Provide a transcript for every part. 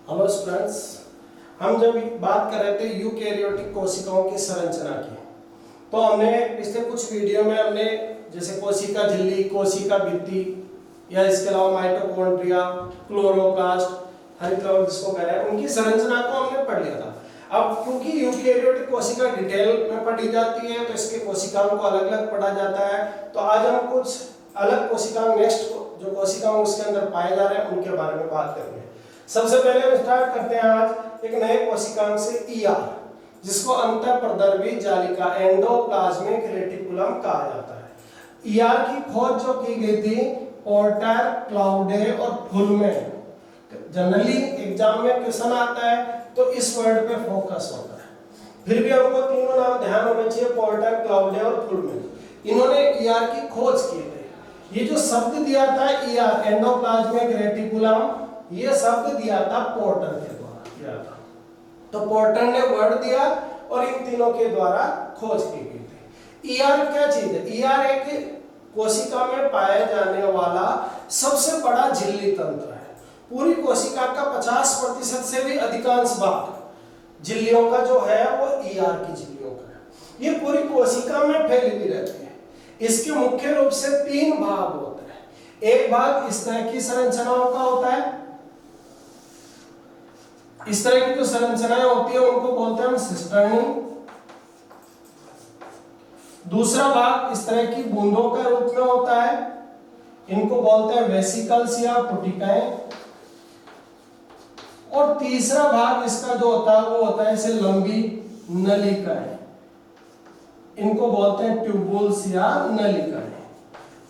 Hello students, हम जब बात कर रहे थे यूकैरियोटिक कोशिकाओं की संरचना की, तो हमने पिछले कुछ वीडियो में हमने जैसे कोशिका झिल्ली, कोशिका भित्ति या इसके अलावा माइटोकॉन्ड्रिया, क्लोरोप्लास्ट, हरितकवक जिसको कह रहे हैं, उनकी संरचना को हमने पढ़ लिया था। अब क्योंकि यूकैरियोटिक कोशिका डिटेल में पढ़ी जाती है तो इसके कोशिकाओं को अलग अलग पढ़ा जाता है। तो आज हम कुछ अलग कोशिकाओं, नेक्स्ट जो कोशिकाओं उसके अंदर पाए जा रहे हैं उनके बारे में बात करेंगे। सबसे पहले हम स्टार्ट करते हैं आज एक नए कोशिकांग से ईआर, जिसको अंतःप्रदर्भी जालिका एंडोप्लाज्मिक रेटिकुलम कहा जाता है। ईआर की खोज जो की गई थी पोर्टर, क्लाउडे और फुलमैन। जनरली एग्जाम में क्वेश्चन आता है तो इस वर्ड पे फोकस होता है। फिर भी हमको तीनों नाम ध्यान होने चाहिए, पोर्टर, क्लाउडे और फुलमैन। इन्होंने ईआर की खोज की थी। ये जो शब्द दिया था ईआर एंडोप्लाज्मिक रेटिकुलम, ये शब्द दिया था पोर्टर के द्वारा दिया था। तो पोर्टर ने वर्ड दिया और इन तीनों के द्वारा खोज की गई थी। ईआर क्या चीज है? ईआर एक कोशिका में पाया जाने वाला सबसे बड़ा झिल्ली तंत्र है। पूरी कोशिका का 50% से भी अधिकांश भाग झिल्लियों का जो है वो ईआर की झिल्लियों का है। ये पूरी कोशिका में फैली हुई रहती है। इसके मुख्य रूप से 3 भाग होते हैं। एक भाग इस तरह की संरचनाओं का होता है। इस तरह की जो संरचनाएं होती है उनको बोलते हैं हम सिस्टर्नी। दूसरा भाग इस तरह की बूंदों के रूप में होता है, इनको बोलते हैं वेसिकल्स या पुटिकाएं। और तीसरा भाग इसका जो होता है वो होता है इसे लंबी नलिकाएं, इनको बोलते हैं ट्यूबुल्स या नलिकाएं।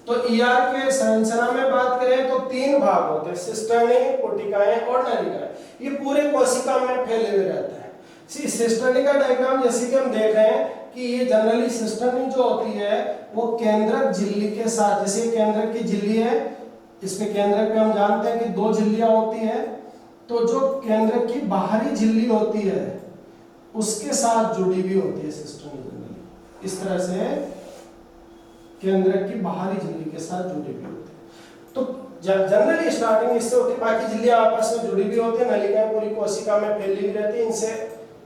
तो ईआर के संरचना में बात करें तो 3 भाग होते हैं, सिस्टर्नी, पुटिकाएं और नलिकाएं। ये पूरे कोशिका में फैले हुए रहते हैं। सिस्टर्नी का डायग्राम जैसे कि हम देख रहे हैं कि ये जनरली सिस्टर्नी जो होती है वो केंद्रक झिल्ली के साथ, जैसे केंद्रक की झिल्ली है, इसमें केंद्रक पे हम जानते हैं कि 2 झिल्लियां होती है। तो जो केंद्रक की बाहरी झिल्ली होती है उसके साथ जुड़ी भी होती है सिस्टर्नी जनरली। इस तरह से केंद्रक की बाहरी झिल्ली के साथ जुड़ी भी होती है। तो जनरली स्टार्टिंग इससे होती है, बाकी झिल्लियां आपस में जुड़ी भी होती है। नलिकाएं पूरी कोशिका में फैली हुई रहती है, इनसे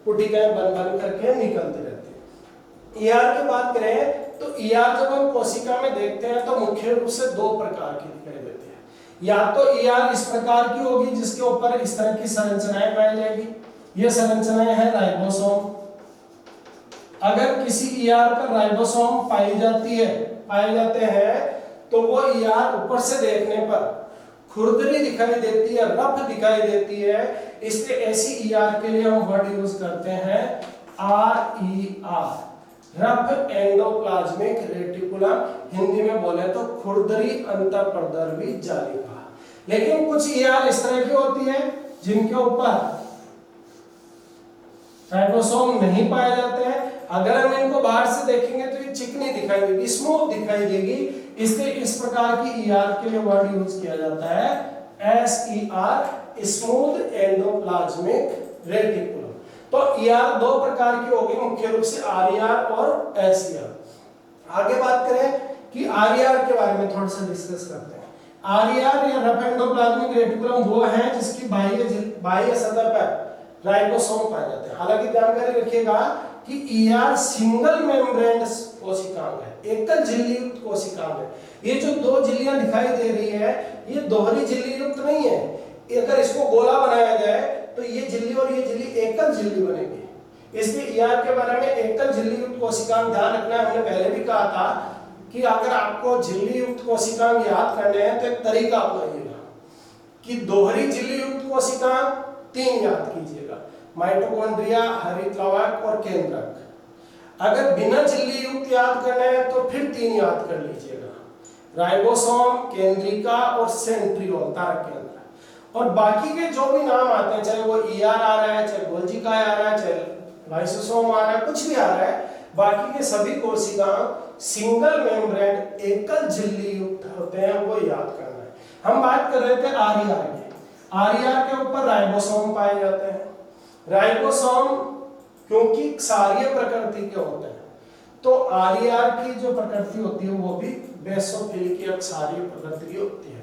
पुटिकाएं बन करके निकलती रहती है। ईआर की बात करें तो ईआर जब हम कोशिका में देखते हैं तो मुख्य रूप से 2 प्रकार की दिखाई देती है। या तो ईआर इस प्रकार की होगी जिसके ऊपर इस तरह की संरचनाएं पाई जाएगी। ये संरचनाएं हैं राइबोसोम। अगर किसी ईआर पर राइबोसोम पाई जाते हैं तो वो ईआर ऊपर से देखने पर खुरदरी दिखाई देती है, रफ दिखाई देती है। इसलिए ऐसी ईआर के लिए हम वर्ड यूज करते हैं RER, rough endoplasmic reticulum. Hindi में बोले तो खुरदरी अंतःप्रदर्भी जालिका। लेकिन कुछ ईआर इस तरह की होती है जिनके ऊपर राइबोसोम नहीं पाए जाते हैं। अगर हम इनको बाहर से देखेंगे तो ये चिकनी दिखाई देगी, स्मूथ दिखाई देगी। इसलिए इस प्रकार की ईआर के लिए वर्ड यूज किया जाता है SER, स्मूथ एंडोप्लाज्मिक रेटिकुलम। तो ईआर 2 प्रकार की होगी, मुख्य रूप से RER और SER। आगे बात करें कि RER के बारे में थोड़ा सा डिस्कस करते हैं। RER या रफ एंडोप्लाज्मिक रेटिकुलम वो है जिसकी बाह्य सतह पर राइबोसोम पाए जाते हैं। हालांकि जानकारी रखिएगा कि ईआर सिंगल मेम्ब्रेन कोशिकांग है, एकल झिल्ली युक्त कोशिकांग है। ये जो 2 झिल्लियां दिखाई दे रही है ये दोहरी झिल्ली युक्त नहीं है। अगर इसको गोला बनाया जाए तो ये झिल्ली और ये झिल्ली एकल झिल्ली बनेगी। इसलिए ईआर के बारे में एकल झिल्ली युक्त कोशिकांग ध्यान रखना है। हमने पहले भी कहा था कि अगर आपको झिल्ली युक्त कोशिकांग याद करने हैं तो एक तरीका अपनाइएगा कि दोहरी झिल्ली युक्त कोशिकांग 3 याद कीजिएगा, माइटोकॉन्ड्रिया, हरितकवक और केंद्रक। अगर बिना झिल्ली युक्त याद करना है तो फिर 3 याद कर लीजिएगा, राइबोसोम, केंद्रिका और सेंट्रियोल, तारक केंद्र। और बाकी के जो भी नाम आते हैं, चाहे वो ईआर आ रहा है, चाहे गोल्जिका आ रहा है, चाहे लाइसोसोम आ रहा है, कुछ भी आ रहा है, बाकी के सभी कोशिकाएं सिंगल मेम्ब्रेन एकल झिल्ली युक्त होते हैं, वो याद करना है। हम बात कर रहे थे RER की। RER के ऊपर राइबोसोम पाए जाते हैं। राइबोसोम क्योंकि क्षारीय प्रकृति के होते हैं तो RER की जो प्रकृति होती है वो भी बेसोफिलिक या क्षारीय प्रकृति की होती है।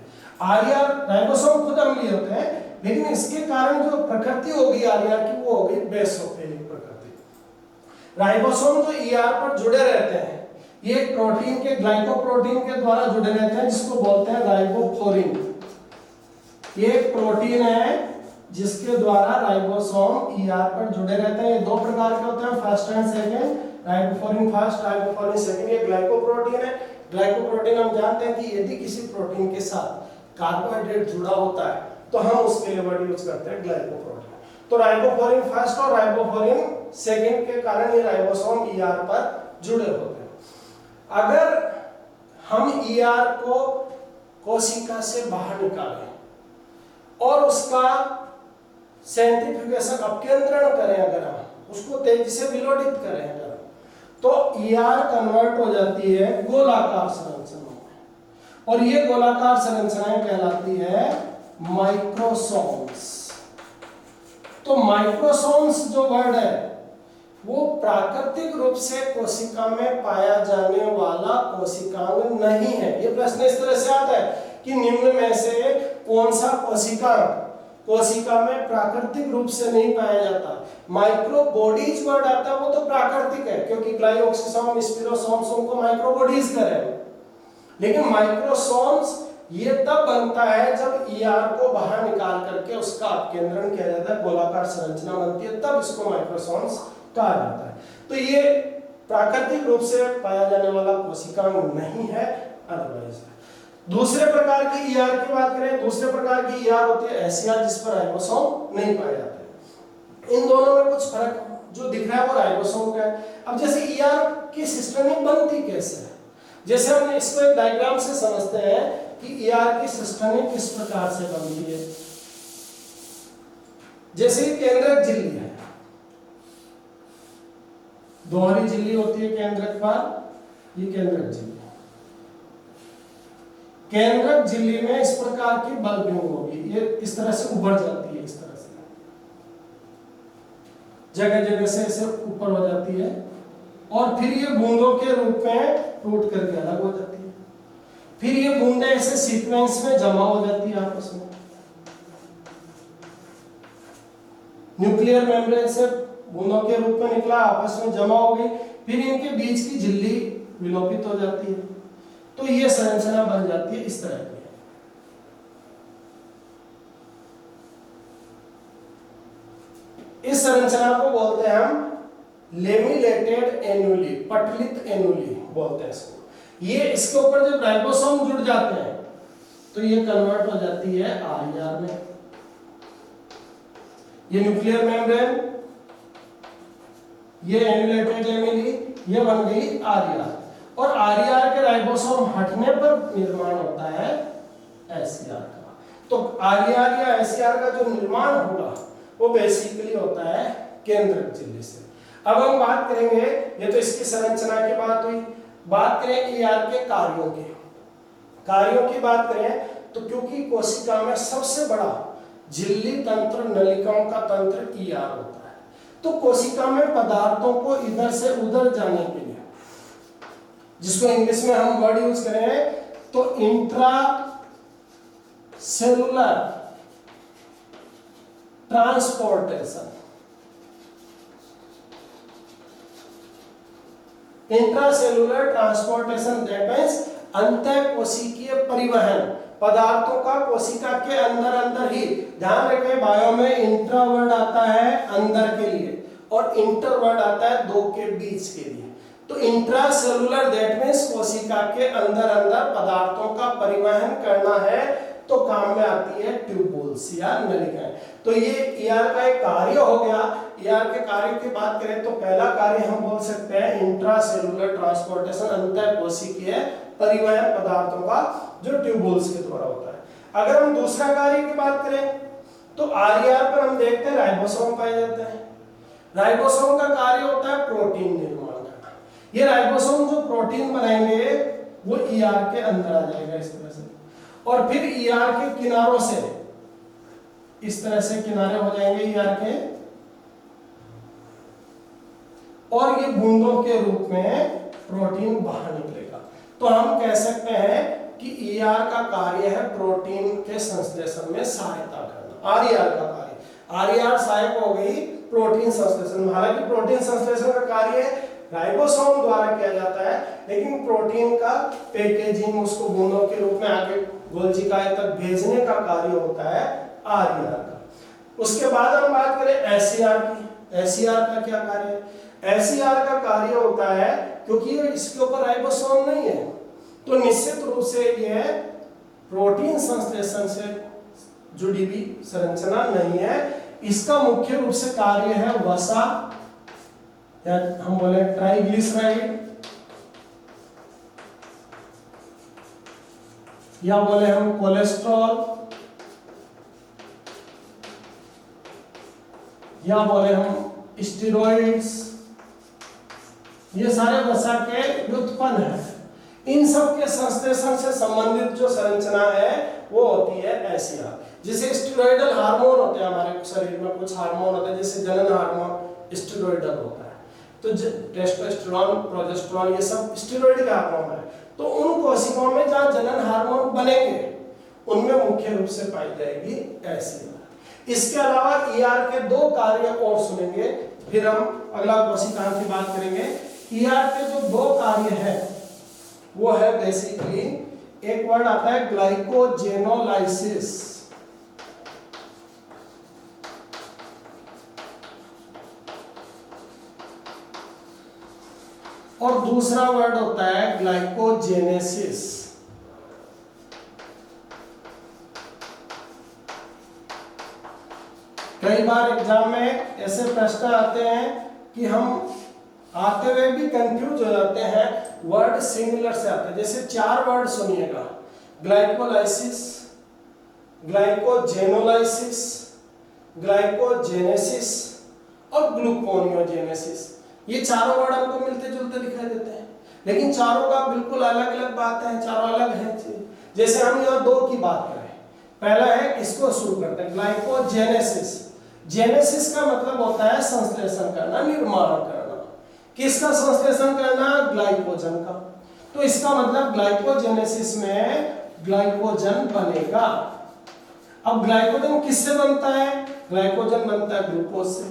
RER राइबोसोम खुद अम्लीय होते हैं लेकिन इसके कारण जो प्रकृति होगी आरईआर की वो होगी बेसोफिलिक प्रकृति। राइबोसोम जो ईआर पर जुड़े रहते हैं, ये एक प्रोटीन के ग्लाइकोप्रोटीन के द्वारा जुड़े रहते हैं जिसको बोलते हैं राइबोफ्लोरिन। ये एक प्रोटीन है जिसके द्वारा राइबोसोम ईआर पर जुड़े रहते हैं। ये दो प्रकार के होते हैं, first and second. Ribophorin first, ribophorin second. ये ग्लाइकोप्रोटीन है। ग्लाइकोप्रोटीन हम जानते हैं कि यदि किसी प्रोटीन के साथ कार्बोहाइड्रेट जुड़ा होता है तो हम उसके लिए वर्ड यूज करते हैं ग्लाइकोप्रोटीन। तो राइबोफ्लोरिन फर्स्ट और राइबोफ्लोरिन सेकंड के कारण ये राइबोसोम ईआर पर जुड़े होते हैं। अगर हम ईआर को कोशिका से बाहर निकालें और उसका सेंट्रीफ्यूगेशन अपकेंद्रण करें, अगर हम उसको तेजी से विलोडित करें अगर, तो ईआर कन्वर्ट हो जाती है गोलाकार संरचनाओं में, और ये गोलाकार संरचनाएं कहलाती है माइक्रोसोम्स। तो माइक्रोसोम्स जो वर्ड है वो प्राकृतिक रूप से कोशिका में पाया जाने वाला कोशिकांग नहीं है। ये प्रश्न इस तरह से आता है कि निम्न में से कौन सा कोशिका में प्राकृतिक रूप से नहीं पाया जाता। माइक्रोबॉडीज वर्ड आता है वो तो प्राकृतिक है, क्योंकि ग्लाइओक्सिसोम, स्पिरोसोम्स उनको माइक्रोबॉडीज करें। लेकिन माइक्रोसोम्स ये तब बनता है जब ईआर को बाहर निकाल करके उसका अपकेंद्रण किया जाता है, गोलाकार संरचना बनती है, तब इसको माइक्रोसोम्स कहा जाता है। तो ये प्राकृतिक रूप से पाया जाने वाला कोशिकांग नहीं है, अदरवाइज है। दूसरे प्रकार की ईआर की बात करें, दूसरे प्रकार की ईआर होती है एसईआर, जिस पर राइबोसोम नहीं पाए जाते। इन दोनों में कुछ फर्क जो दिख रहा है वो राइबोसोम का है। अब जैसे ईआर की सिस्टमिक बनती कैसे है, जैसे हम इसको एक डायग्राम से समझते हैं कि ईआर की सिस्टमिक किस प्रकार से बनती है। जैसे केंद्रक झिल्ली है, दोहरी झिल्ली होती है केंद्रक पर, ये केंद्रक झिल्ली। केंद्रक झिल्ली में इस प्रकार की बल्बिंग होगी, ये इस तरह से उभर जाती है, इस तरह से जगह जगह से इसे ऊपर हो जाती है, और फिर ये बूंदों के रूप में टूट करके अलग हो जाती है। फिर ये बूंदें ऐसे सीक्वेंस में जमा हो जाती है आपस में, न्यूक्लियर मेम्ब्रेन से बूंदों के रूप में निकला, आपस में जमा हो गई, फिर इनके बीच की झिल्ली विलोपित हो जाती है, तो ये संरचना बन जाती है इस तरह की। इस संरचना को बोलते हैं हम लेमिनेटेड एनुली, पटलित एनुली बोलते हैं इसको। ये इसके ऊपर जब राइबोसोम जुड़ जाते हैं तो ये कन्वर्ट हो जाती है आरईआर में। ये न्यूक्लियर मेम्ब्रेन, ये एनुलेटेड लेमिनी, ये बन गई आरईआर, और आरईआर के राइबोसोम हटने पर निर्माण होता है एसईआर का। तो आरईआर या एसईआर का जो निर्माण होगा वो बेसिकली होता है केंद्रक झिल्ली से। अब हम बात करेंगे, ये तो इसकी संरचना की बात हुई, बात करें ईआर के कार्यों की। कार्यों की बात करें तो क्योंकि कोशिका में सबसे बड़ा झिल्ली तंत्र, नलिकाओं का तंत्र ईआर होता है, तो कोशिका में पदार्थों को इधर से उधर जाने के लिए, जिसको इंग्लिश में हम वर्ड यूज करें तो intra cellular transportation, intracellular transportation that means अंतःकोशिकीय परिवहन, पदार्थों का कोशिका के अंदर अंदर ही। ध्यान रखें, बायो में इंट्रा वर्ड आता है अंदर के लिए और इंटर वर्ड आता है दो के बीच के लिए। तो इंट्रासेलुलर दैट मींस कोशिका के अंदर अंदर पदार्थों का परिवहन करना है, तो काम में आती है ट्यूबुल्स या नलिकाएं। तो ये ईआर का एक कार्य हो गया। ईआर के कार्य की बात करें तो पहला कार्य हम बोल सकते हैं इंट्रासेलुलर ट्रांसपोर्टेशन, अंतःकोशिकीय परिवहन पदार्थों का, जो ट्यूबुल्स के द्वारा होता है। अगर हम दूसरा कार्य की बात करें तो आरईआर पर हम देखते हैं राइबोसोम पाए जाते हैं। राइबोसोम का कार्य होता है प्रोटीन निर्माण करना। ये राइबोसोम जो प्रोटीन बनाएंगे वो ईआर के अंदर आ जाएगा इस तरह से, और फिर ईआर के किनारों से इस तरह से किनारे हो जाएंगे ईआर के, और ये बूंदों के रूप में प्रोटीन बाहर निकलेगा। तो हम कह सकते हैं कि ईआर का कार्य है प्रोटीन के संश्लेषण में सहायता करना। आरईआर का कार्य। आरईआर सहायक हो गई प्रोटीन संश्लेषण में। हालांकि प्रोटीन संश्लेषण का कार्य राइबोसोम द्वारा किया जाता है, लेकिन प्रोटीन का पैकेजिंग, उसको बूंदों के रूप में आगे गोल्जिकाएं तक भेजने का कार्य होता है आरईआर का। उसके बाद हम बात करें एसईआर की। एसईआर का क्या कार्य है? एसईआर का कार्य होता है, क्योंकि इसके ऊपर राइबोसोम नहीं है, तो निश्चित रूप से यह प्रोटीन संश्लेषण से जुड़ी हुई संरचना नहीं है। इसका मुख्य रूप से कार्य है वसा, या हम बोले ट्राइग्लिसराइड, या बोले हम कोलेस्ट्रॉल, या बोले हम स्टेरॉइड्स, ये सारे वसा के व्युत्पन्न है। इन सब के संश्लेषण से संबंधित जो संरचना है वो होती है एसईआर। जैसे स्टेरॉइडल हार्मोन होते हैं हमारे शरीर में, कुछ हार्मोन होते हैं, जैसे जनन हार्मोन स्टेरॉइडल होता है, तो टेस्टोस्टेरोन, प्रोजेस्टेरोन, ये सब स्टेरॉइड के हार्मोन है। तो उन कोशिकाओं में जहां जनन हार्मोन बनेंगे उनमें मुख्य रूप से पाई जाएगी एसईआर। इसके अलावा ईआर के दो कार्य और सुनेंगे, फिर हम अगला कोशिका की बात करेंगे। ईआर के जो दो कार्य है वो है बेसिकली, एक वर्ड आता है ग्लाइकोजेनोलाइसिस, और दूसरा वर्ड होता है ग्लाइकोजेनेसिस। कई बार एग्जाम में ऐसे प्रश्न आते हैं कि हम आते हुए भी कंफ्यूज हो जाते हैं, वर्ड सिमिलर से आते हैं। जैसे चार वर्ड सुनिएगा, ग्लाइकोलाइसिस, ग्लाइकोजेनोलाइसिस, ग्लाइकोजेनेसिस और ग्लूकोनियोजेनेसिस। ये चारों वर्ड हमको मिलते जुलते दिखाई देते हैं, लेकिन चारों का बिल्कुल अलग अलग बात है, चारों अलग है। जैसे हम यहाँ दो की बात करें, पहला है, इसको शुरू करते हैं, ग्लाइकोजेनेसिस। जेनेसिस का मतलब होता है संश्लेषण करना, निर्माण करना। किसका संश्लेषण करना? ग्लाइकोजन का। तो इसका मतलब ग्लाइकोजेनेसिस में ग्लाइकोजन बनेगा। अब ग्लाइकोजन किससे बनता है? ग्लाइकोजन बनता है ग्लूकोज से।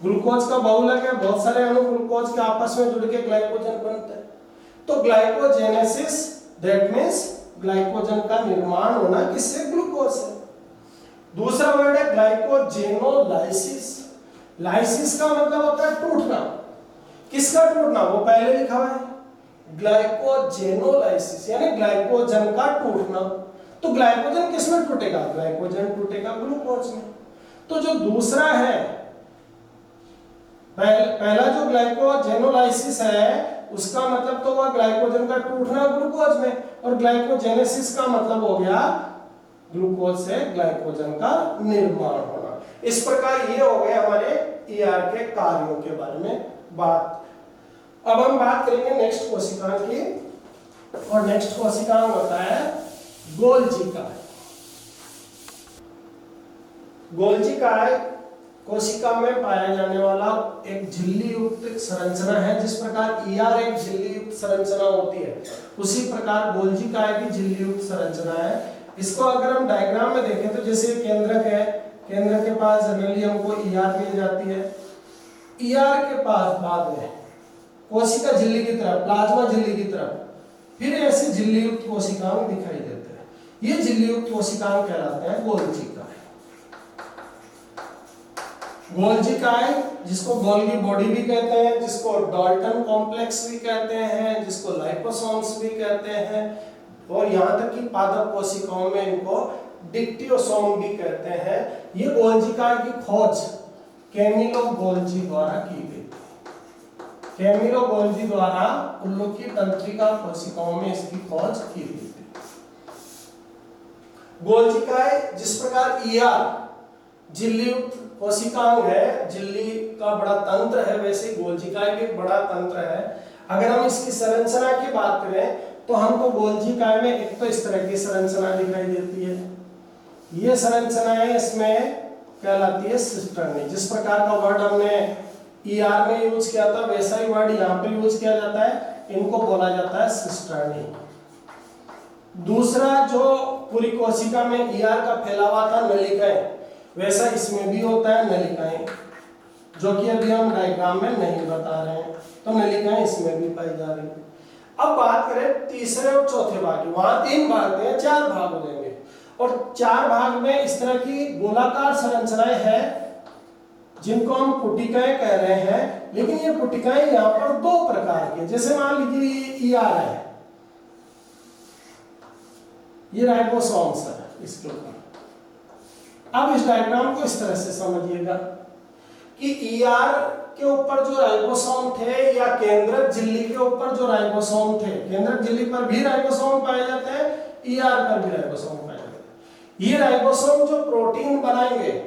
ग्लूकोज का बहुलक है, बहुत सारे अणु ग्लूकोज के आपस में जुड़ के ग्लाइकोजन बनता है। तो ग्लाइकोजेनेसिस दैट मींस ग्लाइकोजन का निर्माण होना किससे? ग्लूकोज से। दूसरा वर्ड है ग्लाइकोजेनोलाइसिस। लाइसिस का मतलब होता है टूटना। किसका टूटना? वो पहले लिखा हुआ है, ग्लाइकोजेनोलाइसिस यानी ग्लाइकोजन का टूटना। तो ग्लाइकोजन किस में टूटेगा? ग्लाइकोजन टूटेगा ग्लूकोज में। तो जो दूसरा है, पहला जो ग्लाइकोजेनोलाइसिस है उसका मतलब तो हुआ ग्लाइकोजन का टूटना ग्लूकोज में, और ग्लाइकोजेनेसिस का मतलब हो गया ग्लूकोज से ग्लाइकोजन का निर्माण होना। इस प्रकार ये हो गए हमारे ईआर के कार्यों के बारे में बात। अब हम बात करेंगे नेक्स्ट कोशिका की, और नेक्स्ट कोशिका होता है गोल्जिका। गोल्जिका कोशिका में पाया जाने वाला एक झिल्ली युक्त संरचना है। जिस प्रकार ईआर एक झिल्ली युक्त संरचना होती है, उसी प्रकार गोल्जिका की झिल्ली युक्त संरचना है। इसको अगर हम डायग्राम में देखें तो जैसे केंद्रक है, केंद्र के पास जनरली हमको ईआर मिल जाती है। ईआर के पास बाद में कोशिका झिल्ली की तरफ, प्लाज्मा झिल्ली की तरफ फिर ऐसे झिल्ली युक्त कोशिकाएं दिखाई देते हैं। ये झिल्ली युक्त कोशिकाएं कहलाते हैं गोल्जिका। गोल्जिकाएं, जिसको गोल्गी बॉडी भी कहते हैं, जिसको डाल्टन कॉम्प्लेक्स भी कहते हैं, जिसको लाइपोसोम्स भी कहते हैं, और यहाँ तक कि पादप कोशिकाओं में इनको डिक्टियोसोम भी कहते हैं। ये गोल्जिका की खोज कैमिलो गोल्जी द्वारा की गई। कैमिलो गोल्जी द्वारा उल्लुकी तंत्रिका कोशिकाओं में इसकी खोज की गई थी। गोल्जिकाएं जिस प्रकार ईआर झिल्ली युक्त कोशिकाओं है, झिल्ली का बड़ा तंत्र है, वैसे गोल्जिकाएं भी एक बड़ा तंत्र है। अगर हम इसकी संरचना की बात करें तो हमको गोल्जिकाएं में एक तो इस तरह की संरचना दिखाई देती है। ये संरचनाएं इसमें कहलाती है सिस्टर्नी। जिस प्रकार का वर्ड हमने ईआर में यूज किया था वैसा ही वर्ड यहाँ पे यूज किया जाता है, इनको बोला जाता है सिस्टर्नी। दूसरा जो पूरी कोशिका में ईआर का फैलावा था, नलिकाएं, वैसा इसमें भी होता है नलिकाएं, जो कि अभी हम डायग्राम में नहीं बता रहे हैं, तो नलिकाएं इसमें भी पाई जा रही है। अब बात करें तीसरे और चौथे भाग की, वहां 3 भाग हैं, 4 भाग हो जाएंगे, और 4 भाग में इस तरह की गोलाकार संरचनाएं हैं जिनको हम पुटिकाएं कह रहे हैं। लेकिन ये पुटिकाएं यहाँ पर 2 प्रकार की, जैसे मान लीजिए ये ER है, ये राइबोसोम्स है इसके ऊपर। अब इस डायग्राम को इस तरह से समझिएगा कि ER के ऊपर जो राइबोसोम थे या केंद्रक झिल्ली के ऊपर जो राइबोसोम थे, केंद्रक झिल्ली पर भी राइबोसोम पाए जाते हैं, ER पर भी राइबोसोम पाए जाते हैं। ये राइबोसोम जो प्रोटीन बनाएंगे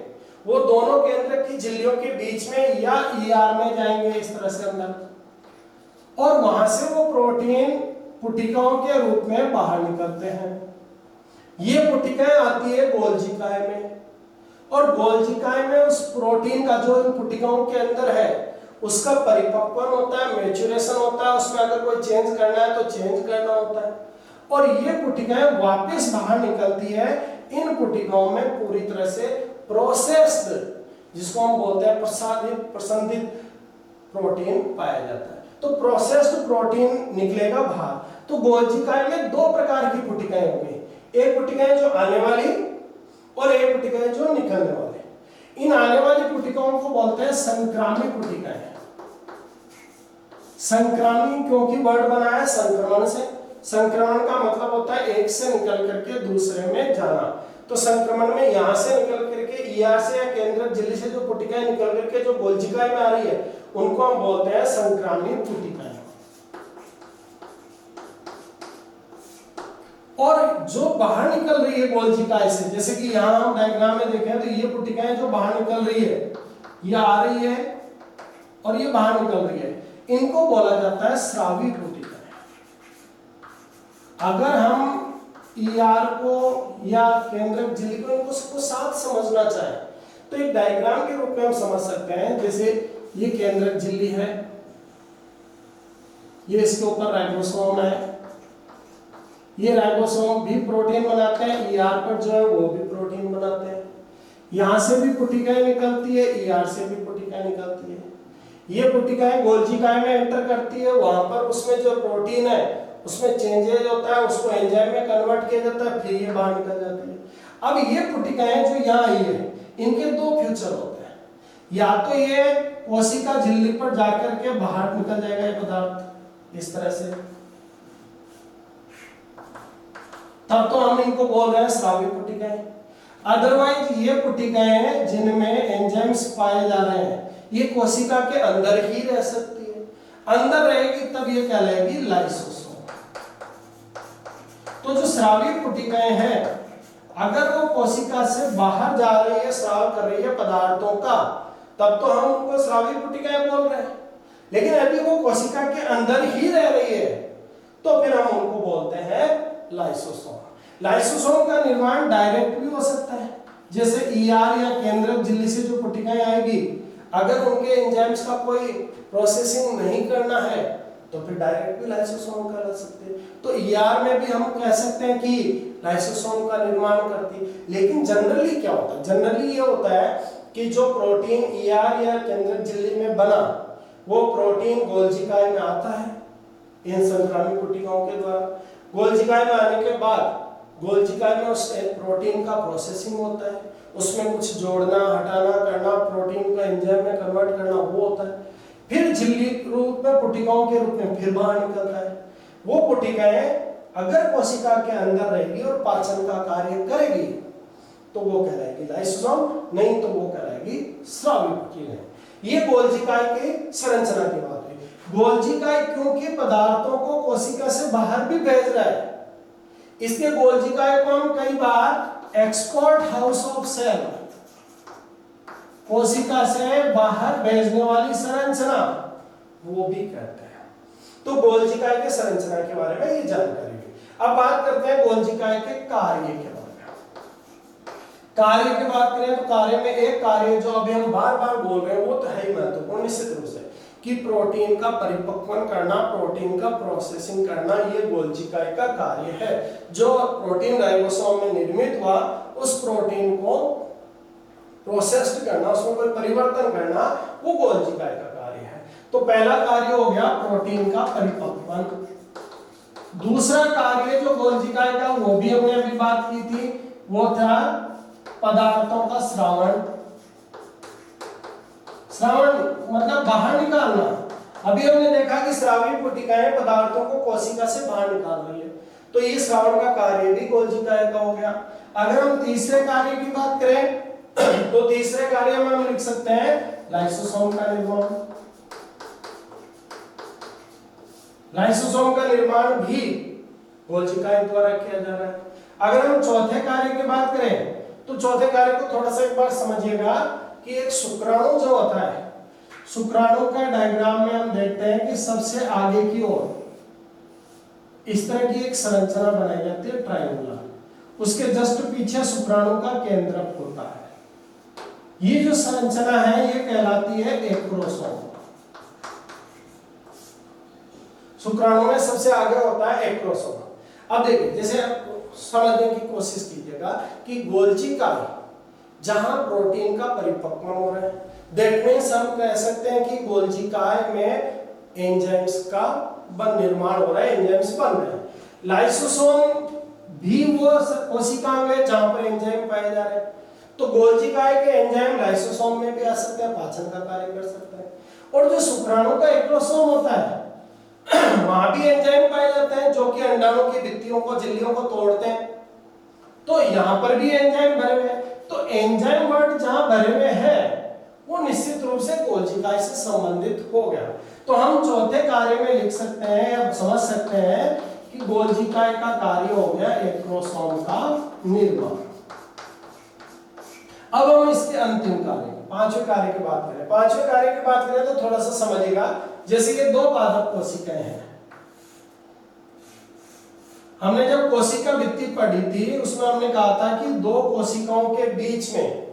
वो दोनों केंद्रक की झिल्लियों के बीच में या ER में जाएंगे इस तरह से अंदर, और वहां से वो प्रोटीन पुटिकाओं के रूप में बाहर निकलते हैं। ये पुटिकाएं आती है गोल्जिकाएं में, और गोल्जिकाएं में उस प्रोटीन का जो इन पुटिकाओं के अंदर है उसका परिपक्वन होता है, मैच्योरेशन होता है, उसमें अगर कोई चेंज करना है तो चेंज करना होता है, और ये पुटिकाएं वापस बाहर निकलती है। इन पुटिकाओं में पूरी तरह से प्रोसेस्ड, जिसको हम बोलते हैं प्रसंदित प्रोटीन पाया जाता है। तो प्रोसेस्ड प्रोटीन निकलेगा बाहर। तो गोल्जिकाएं में 2 प्रकार की पुटिकाएं होंगी, एक पुटिकाएं जो आने वाली और एक पुटिकाएं जो निकलने वाले। इन आने वाली पुटिकाओं को बोलते हैं संक्रामी पुटिकाएं। संक्रामी क्योंकि वर्ड बना है संक्रमण से, संक्रमण का मतलब होता है एक से निकल करके दूसरे में जाना। तो संक्रमण में यहां से निकल करके ER से या केंद्रक झिल्ली से जो पुटिकाएं निकल करके जो गोल्जिकाएं में आ रही है उनको हम बोलते हैं संक्रामी पुटिकाएं। और जो बाहर निकल रही है गोल्जिकाएं से, जैसे कि यहां हम डायग्राम में देखें तो ये पुटिकाएं जो बाहर निकल रही है, ये आ रही है और ये बाहर निकल रही है, इनको बोला जाता है स्रावी पुटिकाएं। अगर हम ER को या केंद्रक झिल्ली को इनको सबको साथ समझना चाहे तो एक डायग्राम के रूप में हम समझ सकते हैं। जैसे ये केंद्रक झिल्ली है, ये इसके ऊपर राइबोसोम है, ये राइबोसोम भी प्रोटीन बनाते हैं, ER पर जो है वो भी प्रोटीन बनाते हैं। यहां से भी पुटिकाएं निकलती है, ER से भी पुटिकाएं निकलती है। ये पुटिकाएं गोल्जिकाएं में एंटर करती है, वहां पर उसमें जो प्रोटीन है उसमें चेंजेज होता है, उसको एंजाइम में कन्वर्ट किया जाता है, फिर ये बाहर निकल जाती है। अब ये पुटिकाएं जो यहाँ आई है, इनके 2 फ्यूचर होते हैं, या तो ये कोशिका झिल्ली पर जाकर के बाहर निकल जाएगा ये पदार्थ इस तरह से, तब तो हम इनको बोल रहे हैं स्रावी पुटिकाएं। अदरवाइज ये पुटिकाएं जिनमें एंजाइम्स पाए जा रहे हैं ये कोशिका के अंदर ही रह सकती है, अंदर रहेगी तब ये कहलाएगी लाइसोसोम। तो जो स्रावी पुटिकाएं हैं अगर वो कोशिका से बाहर जा रही है, स्राव कर रही है पदार्थों का, तब तो हम उनको स्रावी पुटिकाएं बोल रहे हैं। लेकिन अभी वो कोशिका के अंदर ही रह रही है तो फिर हम उनको बोलते हैं लाइसोसोम। लाइसोसोम का निर्माण डायरेक्ट भी हो सकता है, जैसे ER या केंद्रक झिल्ली से जो पुटिकाएं आएगी अगर उनके एंजाइम्स का कोई प्रोसेसिंग नहीं करना है तो फिर डायरेक्ट भी लाइसोसोम कहला सकते हैं। तो ER में भी हम कह सकते हैं कि लाइसोसोम का निर्माण करती है। लेकिन जनरली क्या होता है, जनरली ये होता है कि जो प्रोटीन ER या केंद्रक झिल्ली में बना वो प्रोटीन गोल्जिकाएं में आता है इन संक्रामी पुटिकाओं के द्वारा। गोल्जिकाएं में आने के बाद गोल्जिकाएं में उस प्रोटीन का प्रोसेसिंग होता है, उसमें कुछ जोड़ना हटाना करना, प्रोटीन को एंजाइम में कन्वर्ट करना वो होता है। फिर झिल्ली रूप में पुटिकाओं के रूप में फिर बाहर निकलता है। वो पुटिकाएं अगर कोशिका के अंदर रहेगी और पाचन का कार्य करेगी तो वो कहलाएगी लाइसोसोम, नहीं तो वो कहलाएगी स्रावी पुटिकाएं। ये गोल्जिकाएं की संरचना की बात है। गोल्जिकाएं क्योंकि पदार्थों को कोशिका से बाहर भी भेज रहा है, इसलिए गोल्जिकाएं को हम कई बार एक्सपोर्ट हाउस ऑफ सेल, कोशिका से बाहर भेजने वाली संरचना, वो भी कहते हैं। तो गोल्जिकाएं के संरचना के बारे में ये जानकारी है। अब बात करते हैं गोल्जिकाएं के कार्य के बारे में। कार्य की बात करें तो कार्य में एक कार्य जो अभी हम बार बार बोल रहे हैं वो तो है ही महत्वपूर्ण निश्चित रूप से, कि प्रोटीन का परिपक्वन करना, प्रोटीन का प्रोसेसिंग करना, ये गोल्जिकाएं का कार्य है। जो प्रोटीन राइबोसोम में निर्मित हुआ उस प्रोटीन को प्रोसेस्ड करना, उसमें कोई परिवर्तन करना, वो गोल्जी काय का कार्य है। तो पहला कार्य हो गया प्रोटीन का परिपक्वन। दूसरा कार्य जो गोल्जी काय का, वो भी हमने अभी बात की थी, वो था पदार्थों का श्रावण। श्रावण मतलब बाहर निकालना। अभी हमने देखा कि स्रावी कोशिकाएं पदार्थों को कोशिका से बाहर निकाल रही है, तो ये श्रावण का कार्य भी गोल्जी काय का हो गया। अगर हम तीसरे कार्य की बात करें तो तीसरे कार्य में हम लिख सकते हैं लाइसोसोम का निर्माण। लाइसोसोम का निर्माण भी गोल्जी काय द्वारा किया जा रहा है। अगर हम चौथे कार्य की बात करें तो चौथे कार्य को थोड़ा सा एक बार समझिएगा कि एक शुक्राणु जो होता है, शुक्राणु का डायग्राम में हम देखते हैं कि सबसे आगे की ओर इस तरह की एक संरचना बनाई जाती है ट्रायंगुलर, उसके जस्ट पीछे शुक्राणु का केंद्रक होता है। ये जो संरचना है ये कहलाती है एक्रोसोम। शुक्राणु में सबसे आगे होता है एक्रोसोम। अब देखिए, जैसे समझने की कोशिश कीजिएगा कि गोल्जी काय जहां प्रोटीन का परिपक्वन हो रहा है, दैट मींस हम कह सकते हैं कि गोल्जी काय में एंजाइम्स का निर्माण हो रहा है, एंजाइम्स बन रहे हैं। लाइसोसोम भी वो कोशिकांग है जहां पर एंजाइम पाए जा रहे हैं, तो गोल्जी काय के एंजाइम लाइसोसोम में भी आ सकते हैं, पाचन का कार्य कर सकते हैं। और जो शुक्राणु का एक्रोसोम होता है वहां भी एंजाइम पाए जाते हैं जो कि अंडाणु की भित्तियों को, झिल्लियों को तोड़ते हैं, तो यहां पर भी एंजाइम भरे हुए हैं। तो एंजाइम वर्ड जहां भरे हुए हैं वो निश्चित रूप से गोल्जी काय से संबंधित हो गया। तो हम चौथे कार्य में लिख सकते हैं या समझ सकते हैं कि गोल्जी काय का कार्य हो गया एक्रोसोम का निर्माण। अब हम इसके अंतिम कार्य, पांचवें कार्य की बात करें। पांचवें कार्य की बात करें तो थोड़ा सा समझिएगा, जैसे कि दो पादप कोशिकाएं हैं। हमने जब कोशिका भित्ति पढ़ी थी उसमें हमने कहा था कि दो कोशिकाओं के बीच में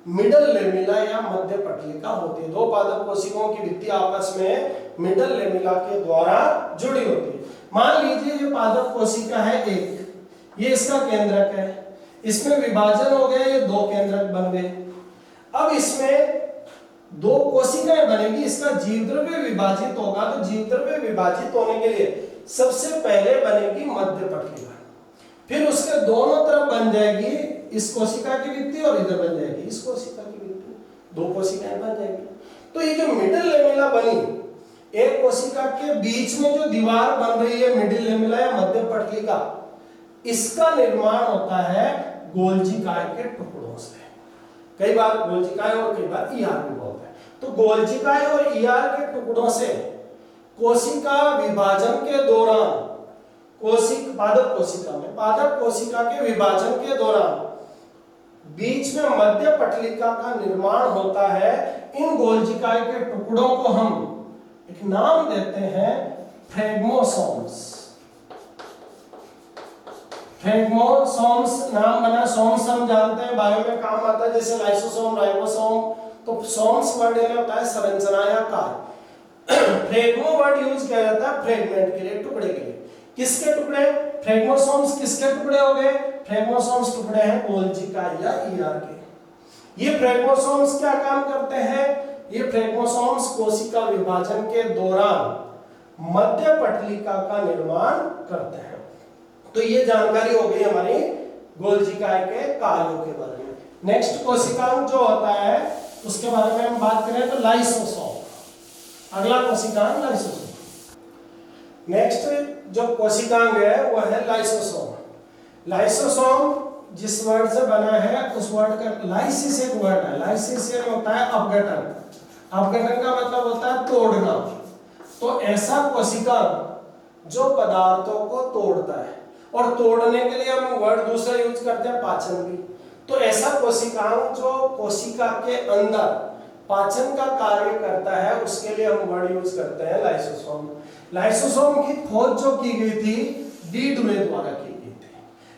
मिडल लेमिला या मध्य पटलिका होती है। दो पादप कोशिकाओं की भित्ति आपस में मिडल लेमिला के द्वारा जुड़ी होती है। मान लीजिए ये पादप कोशिका है एक, ये इसका केंद्रक है, इसमें विभाजन हो गया, ये दो केंद्रक बन गए। अब इसमें दो कोशिकाएं बनेगी, इसका जीवद्रव्य विभाजित होगा, तो जीवद्रव्य विभाजित होने के लिए सबसे पहले बनेगी मध्य पटलिका, फिर उसके दोनों तरफ बन जाएगी इस कोशिका की भित्ति और इधर बन जाएगी इस कोशिका की भित्ति, दो कोशिकाएं बन जाएगी। तो ये जो मिडिल लेमिला बनी, एक कोशिका के बीच में जो दीवार बन रही है मिडिल लेमिला या मध्य पटलिका, इसका निर्माण होता है गोल्जी काय के टुकड़ों से। कई बार गोल्जी काय और कई बार ईआर भी बोलते हैं। तो गोल्जी काय और ईआर के टुकड़ों से कोशिका विभाजन के दौरान, पादप कोशिका में पादप कोशिका के विभाजन के दौरान बीच में मध्य पटलिका का निर्माण होता है। इन गोल्जी काय के टुकड़ों को हम एक नाम देते हैं फ्रेगमोसोम्स। फ्रेगमोसोम्स नाम बना, सोम्स हम जानते हैं बायो में काम आता है, जैसे लाइसोसोम, राइबोसोम। तो सोम्स वर्ड यानी होता है संरचना या कार्य। फ्रेगमो वर्ड यूज किया जाता है फ्रेगमेंट के लिए, टुकड़े के लिए। किसके टुकड़े? फ्रेगमोसोम्स किसके टुकड़े हो गए? फ्रेगमोसोम्स टुकड़े हैं गोल्जी काय या ईआर के। ये फ्रेगमोसोम्स क्या काम करते हैं? ये फ्रेगमोसोम्स कोशिका विभाजन के दौरान मध्य पटलिका का निर्माण करते हैं। तो ये जानकारी हो गई हमारी गोल्जी काय के कार्यों के बारे में। नेक्स्ट कोशिकांग जो होता है उसके बारे में हम बात करें तो लाइसोसोम। अगला कोशिकांग लाइसोसोम। नेक्स्ट जो कोशिकांग है वो है लाइसोसोम। लाइसोसोम जिस वर्ड से बना है उस वर्ड का लाइसिस एक वर्ड है। लाइसिस ये होता है अपघटन। अपघटन का मतलब होता है तोड़ना। तो ऐसा कोशिकांग जो पदार्थों को तोड़ता है, और तोड़ने के लिए हम वर्ड दूसरा यूज करते हैं पाचन भी। तो ऐसा कोशिकांग जो कोशिका के अंदर पाचन का कार्य करता है उसके लिए हम वर्ड यूज करते हैं लाइसोसोम। लाइसोसोम की खोज जो की गई थी डी डुवे द्वारा की गई थी,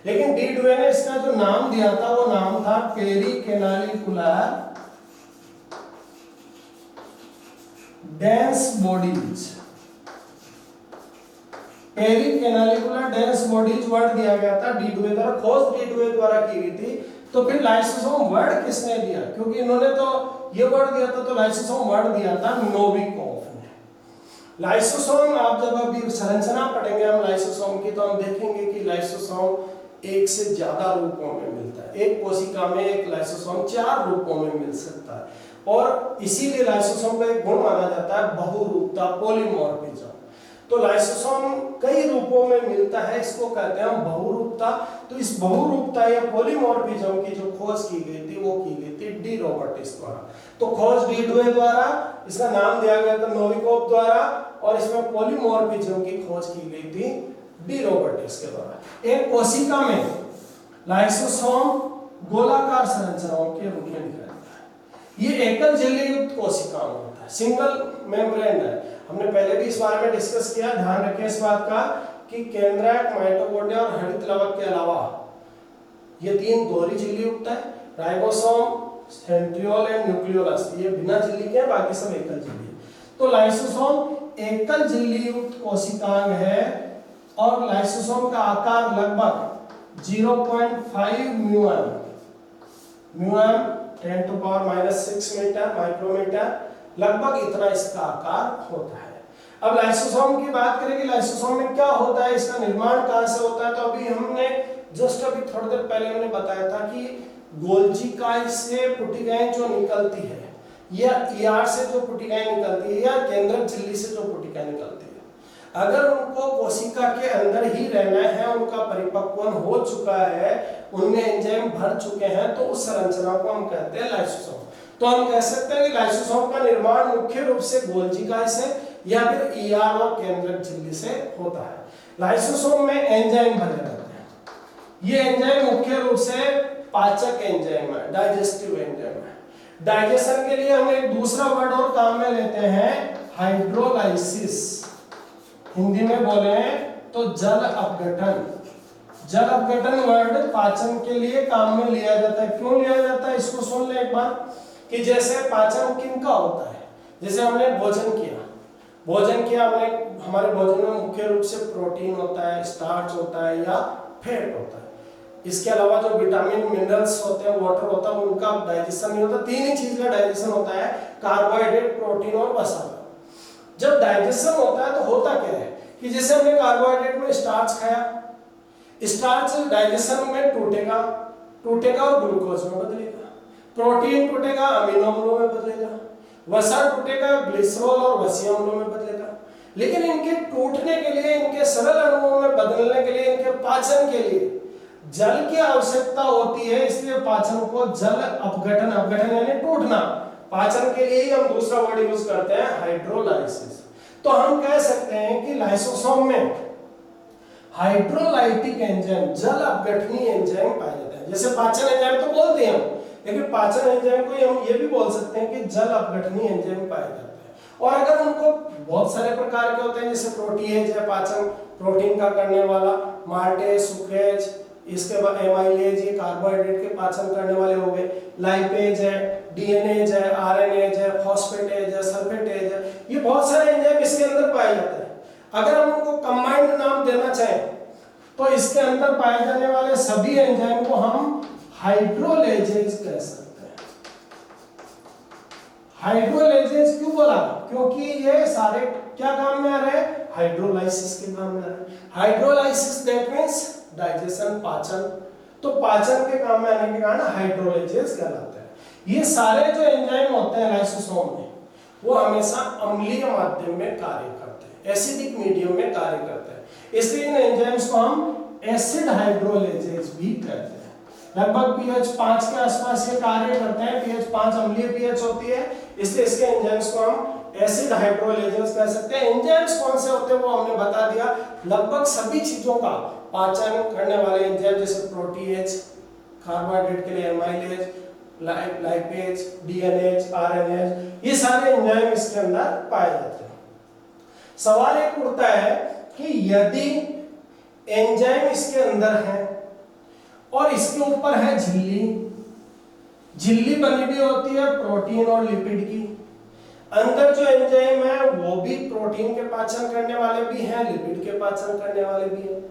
लेकिन डी डुवे ने इसका जो नाम दिया था वो नाम था pericanalicular dense bodies. Pericanalicular dense bodies word दिया गया था डी डुवे द्वारा। खोज डी डुवे द्वारा की गई थी। तो फिर लाइसोसोम वर्ड किसने दिया? क्योंकि इन्होंने तो ये वर्ड दिया था, तो लाइसोसोम वर्ड दिया था नोविकोव ने। लाइसोसोम आप जब अभी संरचना पढ़ेंगे हम लाइसोसोम की, तो हम देखेंगे कि लाइसोसोम एक से ज्यादा रूपों में मिलता है। एक कोशिका में एक लाइसोसोम 4 रूपों में मिल सकता है, और इसीलिए लाइसोसोम का एक गुण माना जाता है बहुरूपता, पॉलीमॉर्फिज्म। तो लाइसोसोम कई रूपों में मिलता है, इसको कहते हैं हम बहुरूपता। तो इस बहुरूपता या पॉलीमॉर्फिज्म की जो खोज की गई थी वो की गई थी डी रॉबर्टिस द्वारा। तो खोज डी डुवे द्वारा, इसका नाम दिया गया था नोविकोव द्वारा, और इसमें पॉलीमॉर्फिज्म की खोज की गई थी डी रॉबर्टिस के द्वारा। एक कोशिका में लाइसोसोम गोलाकार संरचनाओं के रूप में दिखाया जाता है। ये एकल झिल्ली युक्त कोशिका में होता है, सिंगल मेम्ब्रेन है। हमने पहले भी इस बारे में डिस्कस किया, ध्यान रखें इस बात का कि केंद्रक, माइटोकॉन्ड्रिया और हरित लवक के अलावा ये 3 दोहरी झिल्ली युक्त है। राइबोसोम, सेंट्रियोल एंड न्यूक्लियोलस ये बिना झिल्ली के, बाकी सब एकल झिल्ली। तो लाइसोसोम एकल झिल्ली युक्त कोशिकांग है, और लाइसोसोम का आकार लगभग 0.5 म्यूएम 10⁻⁻⁶ मीटर माइक्रोमीटर, लगभग इतना इसका आकार होता है। अब लाइसोसोम की बात करें कि लाइसोसोम में क्या होता है, इसका निर्माण कहां से होता है, तो अभी हमने जस्ट अभी थोड़ी देर पहले हमने बताया था कि गोल्जी काई से पुटिकाएं जो निकलती है, या ईआर से जो पुटिकाएं निकलती है, या केंद्रक झिल्ली से जो पुटिकाएं निकलती है, अगर उनको कोशिका के अंदर ही रहना है, उनका परिपक्वन हो चुका है, उनमें एंजाइम भर चुके हैं, तो उस संरचना को हम कहते हैं लाइसोसोम। तो हम कह सकते हैं कि लाइसोसोम का निर्माण मुख्य रूप से गोल्जी काई से या फिर ईआर और केंद्रक झिल्ली से होता है। लाइसोसोम में एंजाइम भरे रहते हैं। ये एंजाइम मुख्य रूप से पाचक एंजाइम है, डाइजेस्टिव एंजाइम है। डाइजेशन के लिए हम एक दूसरा वर्ड और काम में लेते हैं, हाइड्रोलाइसिस। हिंदी में बोले तो जल अपघटन। जल अपघटन वर्ड पाचन के लिए काम में लिया जाता है। क्यों लिया जाता है, इसको सुन ले एक बार, कि जैसे पाचन किनका होता है, जैसे हमने भोजन किया हमने, हमारे भोजन में मुख्य रूप से प्रोटीन होता है, स्टार्च होता है या फैट होता है। इसके अलावा जो विटामिन मिनरल्स होते हैं, वाटर होता है, उनका डाइजेशन नहीं होता। 3 ही चीज का डाइजेशन होता है, कार्बोहाइड्रेट, प्रोटीन और वसा। जब डाइजेशन होता है तो होता क्या है कि जैसे हमने कार्बोहाइड्रेट में स्टार्च खाया, स्टार्च डाइजेशन में टूटेगा और ग्लूकोज में बदलेगा। प्रोटीन टूटेगा, अमीनो अम्लों में बदलेगा। वसा टूटेगा, ग्लिसरॉल और वसीय अम्लों में बदलेगा। लेकिन इनके टूटने के लिए, इनके सरल अणुओं में बदलने के लिए, इनके पाचन के लिए जल की आवश्यकता होती है। इसलिए पाचन को जल अपघटन यानी टूटना, पाचन के लिए ही हम दूसरा वर्ड यूज करते हैं, हाइड्रोलाइसिस। तो हम कह सकते हैं कि लाइसोसोम में हाइड्रोलाइटिक एंजाइम, जल अपघटनी एंजाइम पाए जाते हैं। जैसे पाचन एंजाइम तो बोलते हैं हम, लेकिन पाचन एंजाइम को हम ये भी बोल सकते हैं कि जल अपघटनी एंजाइम पाए जाते हैं। और अगर उनको बहुत सारे प्रकार के होते हैं, जैसे प्रोटीएज है, पाचन प्रोटीन का करने वाला, माल्टेज, सुक्रेज, इसके बाद एमाइलेज, ये कार्बोहाइड्रेट के पाचन करने वाले हो गए, लाइपेज है, डीएनएज है, आरएनएज है, फॉस्फेटेज है, सल्फेटेज है, ये बहुत सारे एंजाइम इसके अंदर पाए जाते हैं। अगर हम उनको कंबाइंड नाम देना चाहें तो इसके अंदर पाए जाने वाले सभी एंजाइम को हम हाइड्रोलेजेज कह सकते हैं। हाइड्रोलेजेज क्यों बोला, क्योंकि ये सारे क्या काम में आ रहे हैं, हाइड्रोलाइसिस के काम में आ रहे हैं। हाइड्रोलाइसिस दैट मींस डाइजेशन, पाचन। तो पाचन के काम में आने के कारण हाइड्रोलेजेज कहलाते हैं। ये सारे जो एंजाइम होते हैं लाइसोसोम में, वो हमेशा अम्लीय माध्यम में कार्य करते हैं, एसिडिक मीडियम में कार्य करते हैं। इसलिए इन एंजाइम्स को हम एसिड हाइड्रोलेजेज भी कहते हैं। लगभग pH 5 के आसपास ये कार्य करते हैं। pH 5 अम्लीय pH होती है, इसलिए इसके एंजाइम्स को हम एसिड हाइड्रोलेजेज कह सकते हैं। एंजाइम्स कौन से होते हैं वो हमने बता दिया। लगभग सभी चीजों का पाचन करने वाले एंजाइम, जैसे प्रोटीएज, कार्बोहाइड्रेट के लिए एमाइलेज, लाइपेज, डीएनएज, आरएनएज, ये सारे एंजाइम इसके अंदर पाए जाते हैं। सवाल एक उठता है कि यदि एंजाइम इसके अंदर है और इसके ऊपर है झिल्ली बनी हुई होती है प्रोटीन और लिपिड की, अंदर जो एंजाइम है वो भी प्रोटीन के पाचन करने वाले भी हैं, लिपिड के पाचन करने वाले भी हैं।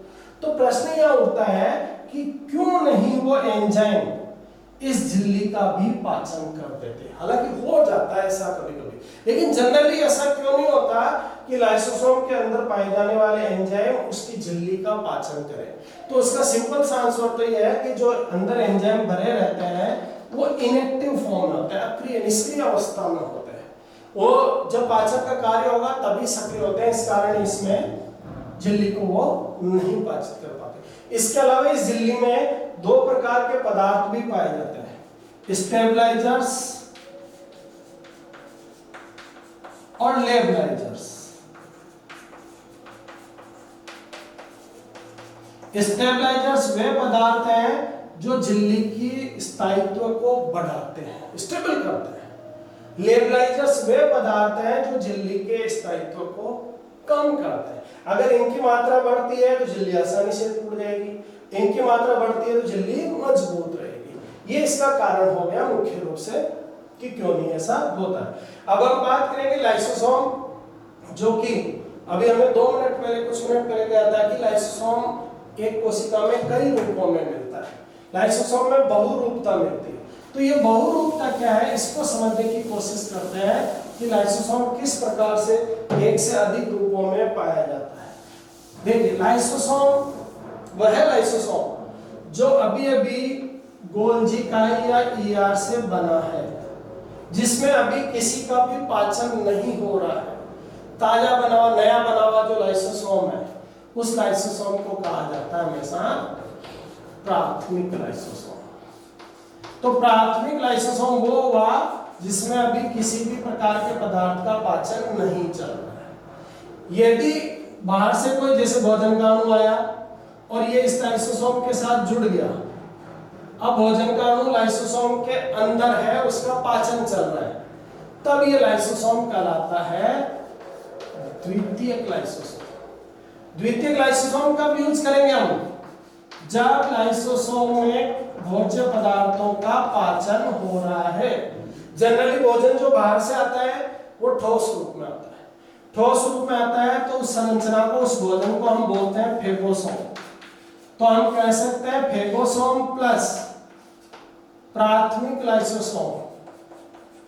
तो प्रश्न यह उठता है कि क्यों नहीं वो एंजाइम इस झिल्ली का भी पाचन कर देते हैं। हालांकि हो जाता है ऐसा कभी कभी, लेकिन जनरली ऐसा क्यों नहीं होता कि लाइसोसोम के अंदर पाए जाने वाले एंजाइम उसकी झिल्ली का पाचन करें। तो उसका सिंपल सा आंसर तो यह है कि जो अंदर एंजाइम भरे रहते हैं वो इनएक्टिव फॉर्म में होते हैं, अक्रिय निष्क्रिय अवस्था में होते हैं। वो जब पाचन का कार्य होगा तभी सक्रिय होते हैं, इस कारण इसमें झिल्ली को वो नहीं पाचित कर पाते। इसके अलावा इस झिल्ली में दो प्रकार के पदार्थ भी पाए जाते हैं, स्टेबलाइजर्स और लेबलाइजर्स। स्टेबलाइजर्स वे पदार्थ हैं जो झिल्ली की स्थायित्व को बढ़ाते हैं, स्टेबल करते हैं। लेबलाइजर्स वे पदार्थ हैं जो झिल्ली के स्थायित्व को कम करते हैं। अगर इनकी मात्रा बढ़ती है तो झिल्ली आसानी से टूट जाएगी, इनकी मात्रा बढ़ती है तो झिल्ली मजबूत रहेगी। ये इसका कारण हो गया मुख्य रूप से कि क्यों नहीं ऐसा होता है। अब हम बात करेंगे लाइसोसोम, जो कि अभी हमने 2 मिनट पहले कुछ मिनट पहले कहा था कि लाइसोसोम एक कोशिका में कई रूपों में मिलता है, लाइसोसोम में बहुरूपता मिलती है। तो ये बहुरूपता क्या है, इसको समझने की कोशिश करते हैं कि लाइसोसोम किस प्रकार से एक से अधिक रूपों में पाया जाता है। देखिए, लाइसोसोम वह है लाइसोसोम जो अभी अभी गोल्जी इकाई या ईआर से बना है, जिसमें अभी किसी का भी पाचन नहीं हो रहा है। ताजा बना हुआ नया बना हुआ जो लाइसोसोम है उस लाइसोसोम को कहा जाता है हमेशा प्राथमिक लाइसोसोम। तो प्राथमिक लाइसोसोम वो हुआ जिसमें अभी किसी भी प्रकार के पदार्थ का पाचन नहीं चल रहा है। यदि बाहर से कोई जैसे भोजन का अणु आया और ये इस लाइसोसोम के साथ जुड़ गया, अब भोजन का अणु लाइसोसोम के अंदर है, उसका पाचन चल रहा है, तब ये लाइसोसोम कहलाता है द्वितीयक लाइसोसोम। द्वितीयक लाइसोसोम कब यूज करेंगे हम? जब लाइसोसोम में भोज्य पदार्थों का पाचन हो रहा है। जनरली भोजन जो बाहर से आता है वो ठोस रूप में आता है, ठोस रूप में आता है तो उस संरचना को, उस भोजन को हम बोलते हैं फेगोसोम। तो हम कह सकते हैं फेगोसोम प्लस प्राथमिक लाइसोसोम।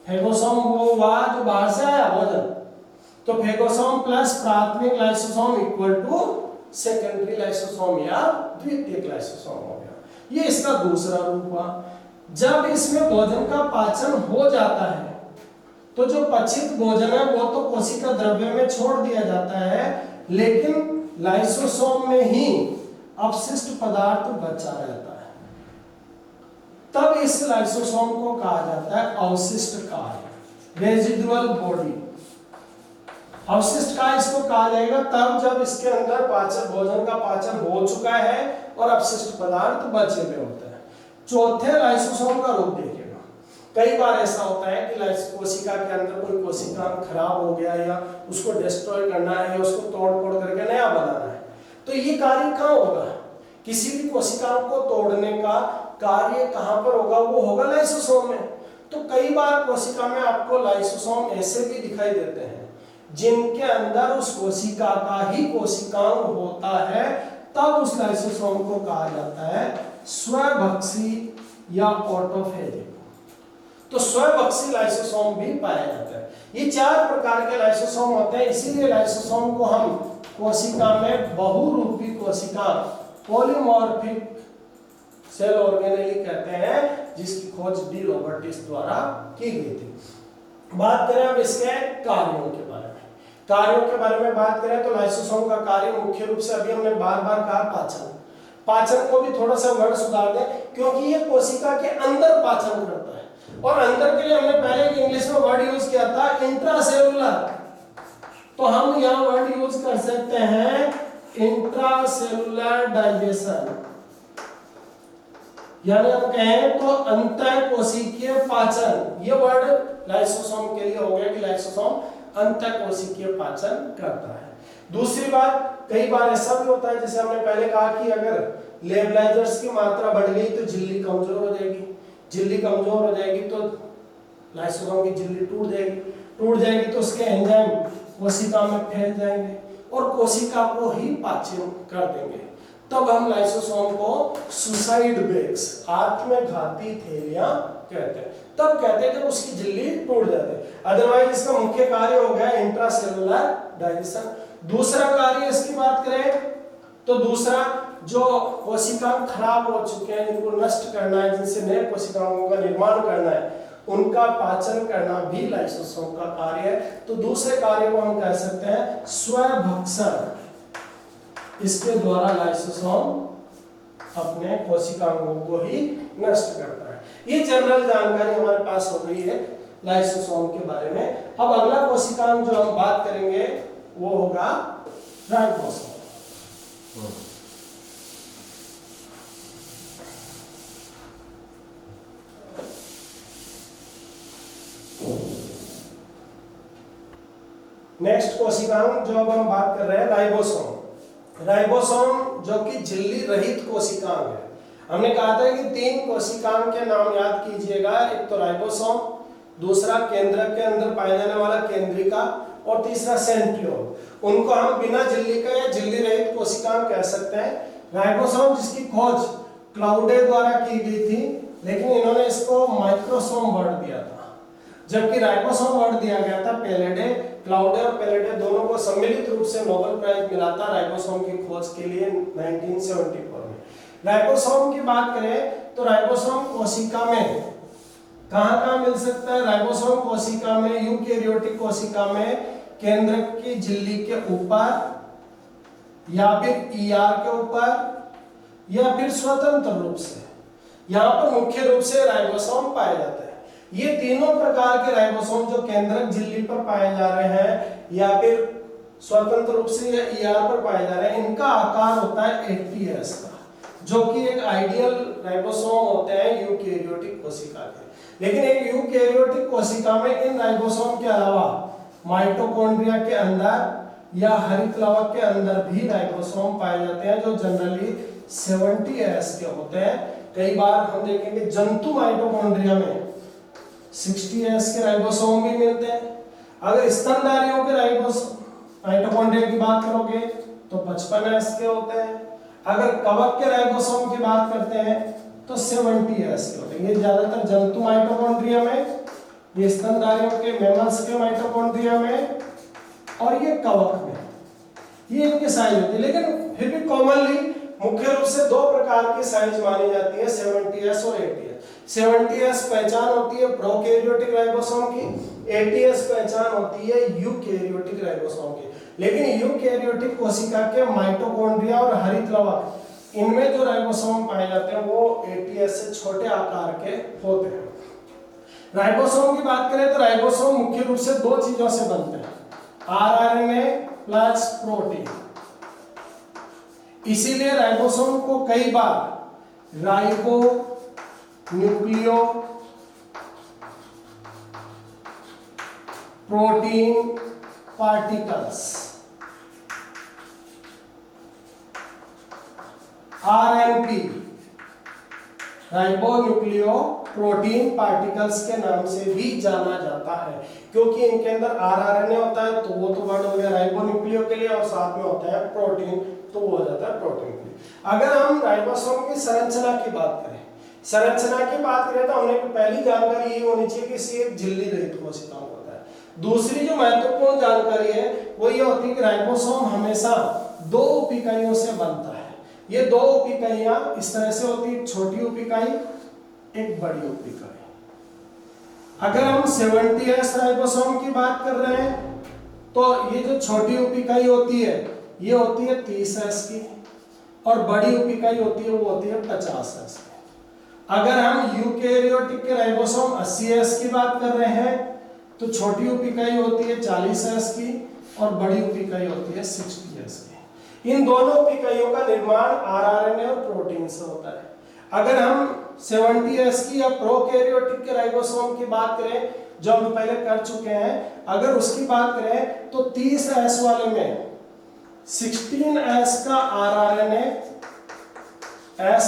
फेगोसोम वो हुआ जो बाहर से आया भोजन, तो फेगोसोम प्लस प्राथमिक lysosome equal to secondary lysosome या द्वितीयक लाइसोसोम हो गया। ये इसका दूसरा रूप हुआ। जब इसमें भोजन का पाचन हो जाता है तो जो पचित भोजन है वो तो कोशिका द्रव्य में छोड़ दिया जाता है, लेकिन लाइसोसोम में ही अपशिष्ट पदार्थ बचा रहता है। तब इस लाइसोसोम को कहा जाता है अवशिष्ट काय, रेजिडुअल बॉडी। अवशिष्ट काय इसको कहा जाएगा तब जब इसके अंदर पाचन, भोजन का पाचन हो चुका है और अपशिष्ट पदार्थ बचे हुए होते हैं। चौथे लाइसोसोम का रूप देखिएगा। कई बार ऐसा होता है कि कोशिका के अंदर कोई कोशिका खराब हो गया या उसको डिस्ट्रॉय करना है या उसको तोड़ करके नया बनाना है, तो ये कार्य कहाँ होगा? किसी भी कोशिका को तोड़ने का कार्य कहाँ पर होगा? वो होगा लाइसोसोम में। तो कई बार कोशिका में आपको लाइसोसोम ऐसे भी दिखाई देते हैं जिनके अंदर उस कोशिका का ही कोशिकांग होता है, तब उस लाइसोसोम को कहा जाता है स्वभक्षी या ऑटोफेजिक। तो स्वभक्षी लाइसोसोम भी पाया जाता है। ये 4 प्रकार के लाइसोसोम होते हैं, इसीलिए लाइसोसोम को हम कोशिका में बहुरूपी कोशिका, पॉलीमॉर्फिक सेल ऑर्गेनेली कहते हैं, जिसकी खोज डी रॉबर्टिस द्वारा की गई थी। बात करें अब इसके कार्यों के बारे में। कार्यों के बारे में बात करें तो लाइसोसोम का कार्य मुख्य रूप से, अभी हमने बार-बार कहा, पाचन। पाचन को भी थोड़ा सा वर्ड सुधार दें, क्योंकि ये कोशिका के अंदर पाचन करता है, और अंदर के लिए हमने पहले इंग्लिश में वर्ड यूज किया था इंट्रासेलुलर। तो हम यहाँ वर्ड यूज कर सकते हैं इंट्रासेलुलर डाइजेशन, यानी हम कहें तो अंतःकोशिकीय पाचन। ये वर्ड लाइसोसोम के लिए हो गया कि लाइसोसोम अंतःकोशिकीय पाचन करता है। दूसरी बात, कई बार ऐसा भी होता है, जैसे हमने पहले कहा कि अगर लेबलाइजर्स की मात्रा बढ़ गई तो झिल्ली कमजोर हो जाएगी, झिल्ली कमजोर हो जाएगी तो लाइसोसोम की झिल्ली टूट जाएगी तो उसके एंजाइम कोशिका में फैल जाएंगे और कोशिका को ही पाचन कर देंगे। तब हम लाइसोसोम को सुसाइड बेग्स, आत्मघाती थैलियां कहते हैं। तब कहते हैं जब उसकी झिल्ली टूट जाती है। अदरवाइज इसका मुख्य कार्य हो गया इंट्रासेलुलर डाइजेशन। दूसरा कार्य इसकी बात करें तो दूसरा, जो कोशिकाएं खराब हो चुके हैं, जिनको नष्ट करना है, जिनसे नए कोशिकाओं का निर्माण करना है, उनका पाचन करना भी लाइसोसोम का कार्य है। तो दूसरे कार्य को हम कह सकते हैं स्वभक्षण। इसके द्वारा लाइसोसोम अपने कोशिकाओं को ही नष्ट करता है। ये जनरल जानकारी हमारे पास हो गई है लाइसोसोम के बारे में। अब अगला कोशिकांग जो हम बात करेंगे वो होगा राइबोसोम। नेक्स्ट कोशिकांग जो अब हम बात कर रहे हैं राइबोसोम। राइबोसोम जो कि झिल्ली रहित कोशिकांग है। हमने कहा था कि 3 कोशिकांग के नाम याद कीजिएगा, एक तो राइबोसोम, दूसरा केंद्रक के अंदर पाया जाने वाला केंद्रिका, और तीसरा सेंट्रियोल। उनको हम बिना झिल्ली का या झिल्ली रहित कोशिकांग कह सकते हैं। राइबोसोम जिसकी खोज क्लाउडे द्वारा की गई थी, लेकिन इन्होंने इसको माइक्रोसोम वर्ड दिया था, जबकि राइबोसोम वर्ड दिया गया था पेलेडे। क्लाउडे और पेलेडे दोनों को सम्मिलित रूप से नोबेल प्राइज मिला था राइबोसोम की खोज के लिए 1974 में। राइबोसोम की बात करें तो राइबोसोम कोशिका में कहां मिल सकता है? राइबोसोम कोशिका में, यूकेरियोटिक कोशिका में केंद्रक की झिल्ली के ऊपर या फिर ईआर के ऊपर या फिर स्वतंत्र रूप से। यहां पर मुख्य रूप से राइबोसोम पाए जाते हैं। ये तीनों प्रकार के राइबोसोम जो केंद्रक झिल्ली पर पाए जा रहे हैं या फिर स्वतंत्र रूप से या ईआर पर पाए जा रहे हैं, इनका आकार होता है एटीएस का, जो कि एक आइडियल राइबोसोम होते हैं यूकेरियोटिक कोशिका के। लेकिन एक यूकेरियोटिक कोशिका में इन राइबोसोम के अलावा माइटोकॉन्ड्रिया के अंदर या हरितलवक के अंदर भी राइबोसोम पाए जाते हैं, जो जनरली 70S के होते हैं। कई बार हम देखेंगे जंतु माइटोकॉन्ड्रिया में 60S के राइबोसोम भी मिलते हैं। अगर स्तनधारियों के माइटोकॉन्ड्रिया की बात करोगे तो 55S के होते हैं। अगर कवक के राइबोसोम की बात करते हैं तो 70S के होते हैं। ये ज्यादातर जंतु माइटोकॉन्ड्रिया में, ये स्तनधारियों के मैमल्स के माइटोकॉन्ड्रिया में, और ये कवक में, ये इनकी साइज होती है। लेकिन फिर भी कॉमनली मुख्य रूप से 2 प्रकार की साइज मानी जाती है, 70S और 80S। 70S पहचान होती है प्रोकैरियोटिक राइबोसोम की, 80S पहचान होती है यूकैरियोटिक राइबोसोम की। लेकिन यूकैरियोटिक कोशिका के माइटोकॉन्ड्रिया और हरितलवक, इनमें जो राइबोसोम पाए जाते हैं वो 80S से छोटे आकार के होते हैं। राइबोसोम की बात करें तो राइबोसोम मुख्य रूप से 2 चीजों से बनते हैं, आरएनए प्लस प्रोटीन। इसीलिए राइबोसोम को कई बार ribonucleoprotein particles, RNP, ribonucleoprotein particles के नाम से भी जाना जाता है, क्योंकि इनके अंदर आरएनए होता है तो वो तो वर्ड हो गया राइबो न्यूक्लियो के लिए, और साथ में होता है प्रोटीन तो वो हो जाता है प्रोटीन के लिए। अगर हम राइबोसोम की संरचना की बात करें, तो हमने पहली जानकारी ये होनी चाहिए कि इसे एक झिल्ली रहित कोशिका होता है। दूसरी जो महत्वपूर्ण जानकारी है वो ये होती है कि राइबोसोम हमेशा 2 उप इकाइयों से बनता है। ये 2 उप इकाइयां इस तरह से होती है, छोटी उप इकाई, एक बड़ी उप इकाई। अगर हम 70S राइबोसोम की बात कर रहे हैं तो ये जो छोटी उप इकाई होती है ये होती है 30S की, और बड़ी उप इकाई होती है वो होती है 50S की। अगर हम यूकैरियोटिक के राइबोसोम 80S की बात कर रहे हैं तो छोटी उप इकाई होती है 40S की और बड़ी उप इकाई होती है 60S की। इन दोनों उप इकाइयों का निर्माण आरएनए और प्रोटीन से होता है। अगर हम 70S की या प्रोकैरियोटिक के राइबोसोम की बात करें जो हम पहले कर चुके हैं, अगर उसकी बात करें तो 30S वाले में 16S का आरएनए, S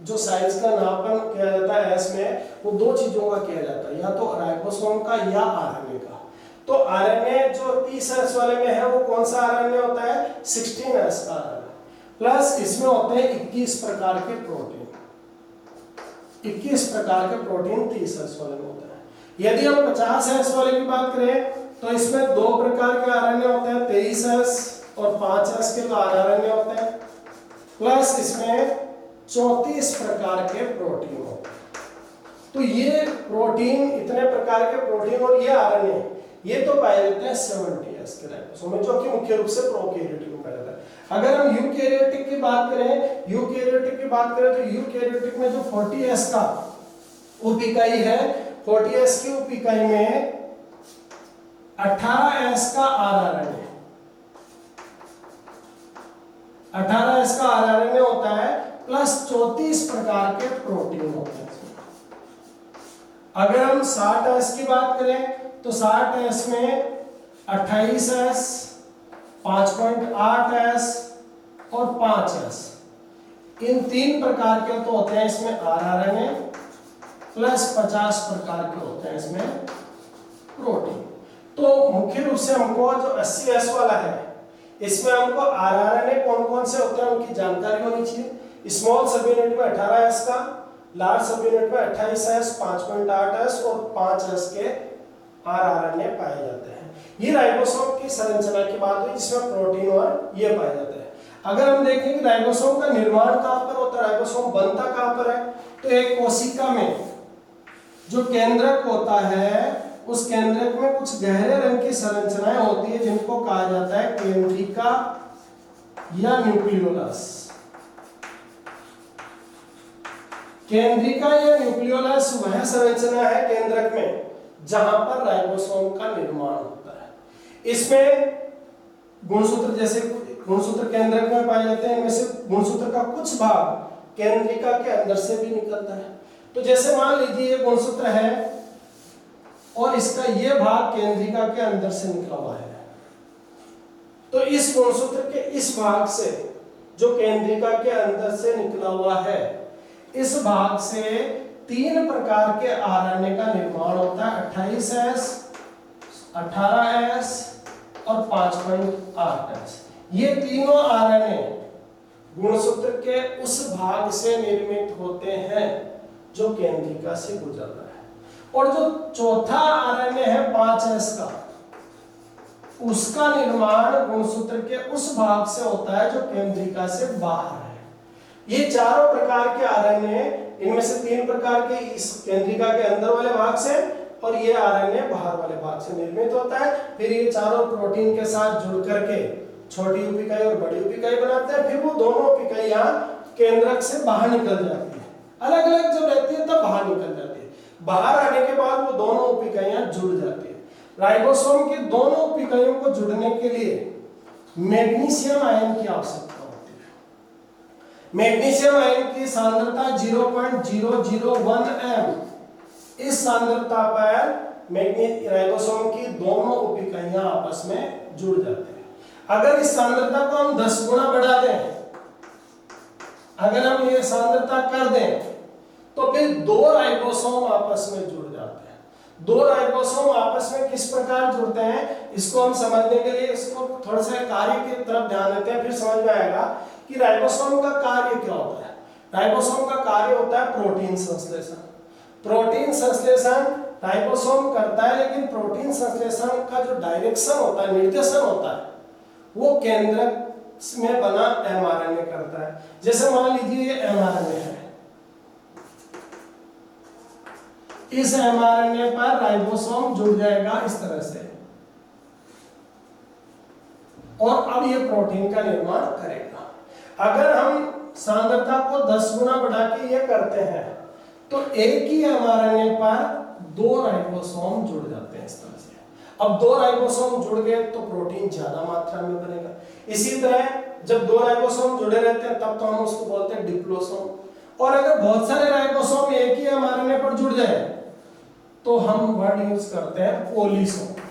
जो साइज का नापन किया जाता है S में, वो 2 चीजों का किया जाता है, या तो राइबोसोम का या आरएनए का। तो आरएनए जो 30S वाले में है वो कौन सा आरएनए होता है? 16S का आरएनए। प्लस इसमें होते हैं 21 प्रकार के प्रोटीन। 21 प्रकार के प्रोटीन 30S वाले में होते हैं। यदि हम 50S वाले की बात करें तो इसमें 2 प्रकार के आरएनए होते हैं, 23S और 5S के आरएनए होते हैं, प्लस इसमें 34 प्रकार के प्रोटीन होते हैं। तो ये प्रोटीन, इतने प्रकार के प्रोटीन और ये आरएनए, ये तो पाए जाते हैं 70S के राइबोसोम में, जो कि मुख्य रूप से प्रोकैरियोटिक में पाया जाता है। अगर हम यूकैरियोटिक की बात करें, यूकैरियोटिक की बात करें तो यूकैरियोटिक में जो 40S का उप इकाई है, 40S की उप इकाई में 18S का आरआरएनए, 18S का आरआरएनए होता है, प्लस 34 प्रकार के प्रोटीन होते हैं। अगर हम 60S की बात करें तो 60S में 28S, 5.8S और 5S, इन 3 प्रकार के तो होते हैं इसमें आरआरएनए, प्लस 50 प्रकार के होते हैं इसमें प्रोटीन। तो मुख्य रूप से हमको जो 80S वाला है, इसमें हमको आरआरएनए कौन कौन से होते हैं उनकी जानकारी होनी चाहिए। स्मॉल सब यूनिट में 18S का, लार्ज सब यूनिट में 28S, 5.8S और 5S के आरआरएनए पाए जाते हैं। ये राइबोसोम की संरचना की बात हुई जिसमें प्रोटीन और ये पाए जाते हैं। अगर हम देखें कि राइबोसोम का निर्माण कहाँ पर होता है, राइबोसोम बनता कहाँ पर है, तो एक कोशिका में जो केंद्रक होता है, उस केंद्रक में कुछ गहरे रंग की संरचनाएं होती है जिनको कहा जाता है केंद्रिका या न्यूक्लियोलस। केंद्रिका या न्यूक्लियोलस वह संरचना है केंद्रक में जहां पर राइबोसोम का निर्माण होता है। इसमें गुणसूत्र, जैसे गुणसूत्र केंद्रक में पाए जाते हैं, इनमें से गुणसूत्र का कुछ भाग केंद्रिका के अंदर से भी निकलता है। तो जैसे मान लीजिए ये गुणसूत्र है और इसका ये भाग केंद्रिका के अंदर से निकला हुआ है, तो इस गुणसूत्र के इस भाग से, जो केंद्रिका के अंदर से निकला हुआ है, इस भाग से 3 प्रकार के आरएनए का निर्माण होता है, 28S, 18S और 5.8S। ये तीनों आरएनए गुणसूत्र के उस भाग से निर्मित होते हैं जो केंद्रिका से गुजर रहा है। और जो चौथा आरएनए है 5S का, उसका निर्माण गुणसूत्र के उस भाग से होता है जो केंद्रिका से बाहर है। ये चारों प्रकार के आरएनए, इनमें से 3 प्रकार के इस केंद्रिका के अंदर वाले भाग से और ये आरएनए बाहर वाले भाग से निर्मित होता है। फिर ये चारों प्रोटीन के साथ जुड़ करके छोटी उप इकाई और बड़ी उप इकाई बनाते हैं। फिर वो दोनों उप इकाइयां केंद्रक से बाहर निकल जाती है, अलग अलग जब रहती है तब बाहर निकल जाती है। बाहर आने के बाद वो दोनों उप इकाइयां जुड़ जाती है। राइबोसोम के दोनों उप इकाइयों को जुड़ने के लिए मैग्नीशियम आयन की आवश्यकता होती है। मैग्नीशियम आयन की सांद्रता 0.001 m। इस सांद्रता पर राइबोसोम की दोनों उप इकाइयां आपस में जुड़ जाते हैं। अगर इस सांद्रता को हम 10 गुना बढ़ा दें, अगर हम ये सांद्रता कर दें, तो फिर 2 राइबोसोम आपस में जुड़ जाते हैं। 2 राइबोसोम आपस में किस प्रकार जुड़ते हैं, इसको हम समझने के लिए इसको थोड़ा सा कार्य की तरफ ध्यान देते हैं, फिर समझ में आएगा कि राइबोसोम का कार्य क्या होता है। राइबोसोम का कार्य होता है प्रोटीन संश्लेषण। प्रोटीन संश्लेषण राइबोसोम करता है, लेकिन प्रोटीन संश्लेषण का जो डायरेक्शन होता है, निर्देशन होता है, वो केंद्रक में बना एमआरएनए करता है। जैसे मान लीजिए ये एमआरएनए है, इस एमआरएनए पर राइबोसोम जुड़ जाएगा इस तरह से, और अब ये प्रोटीन का निर्माण करेगा। अगर हम सांद्रता को 10 गुना बढ़ा के ये करते हैं, तो एक ही एमआरएनए पर 2 राइबोसोम जुड़ जाते हैं इस तरह से। अब 2 राइबोसोम जुड़ गए तो प्रोटीन ज्यादा मात्रा में बनेगा। इसी तरह जब 2 राइबोसोम जुड़े रहते हैं तब तो हम उसको बोलते हैं डिप्लोसोम। और अगर बहुत सारे राइबोसोम एक ही एमआरएनए पर जुड़ जाए तो हम वर्ड यूज करते हैं पॉलीसोम।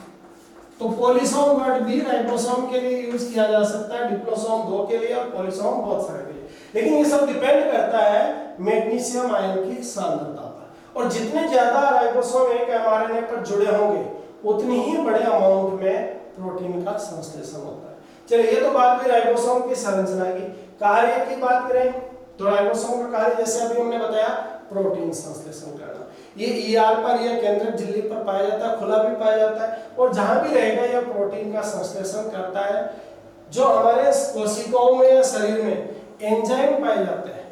तो पॉलीसोम वर्ड भी राइबोसोम के लिए यूज किया जा सकता है, डिप्लोसोम 2 के लिए और पॉलीसोम बहुत सारे के लिए। लेकिन ये सब डिपेंड करता है मैग्नीशियम आयन की सांद्रता पर। और जितने ज्यादा राइबोसोम एक एमआरएनए पर जुड़े होंगे उतनी ही बड़े अमाउंट में प्रोटीन का संश्लेषण होता है। चलिए, ये तो बात हुई राइबोसोम की संरचना की। कार्य की बात करें तो राइबोसोम का कार्य जैसे अभी हमने बताया प्रोटीन संश्लेषण करना। ये ईआर पर या केंद्रक झिल्ली पर पाया जाता है, खुला भी पाया जाता है, और जहां भी रहेगा यह प्रोटीन का संश्लेषण करता है। जो हमारे कोशिकाओं में या शरीर में एंजाइम पाए जाते हैं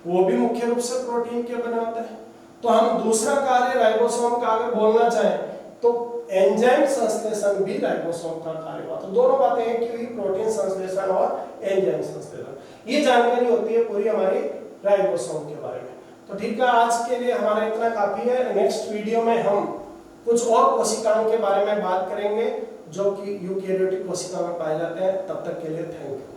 वो भी मुख्य रूप से प्रोटीन के बने होते हैं। तो हम दूसरा कार्य राइबोसोम का अगर बोलना चाहें तो एंजाइम संश्लेषण भी राइबोसोम का कार्य हुआ। तो दोनों बातें एक ही हुई, प्रोटीन संश्लेषण और एंजाइम संश्लेषण। ये जानकारी होती है पूरी हमारी राइबोसोम के बारे में। तो ठीक है, आज के लिए हमारा इतना काफी है। नेक्स्ट वीडियो में हम कुछ और कोशिकाओं के बारे में बात करेंगे जो कि यूकेरियोटिक कोशिका में पाए जाते हैं। तब तक के लिए थैंक यू।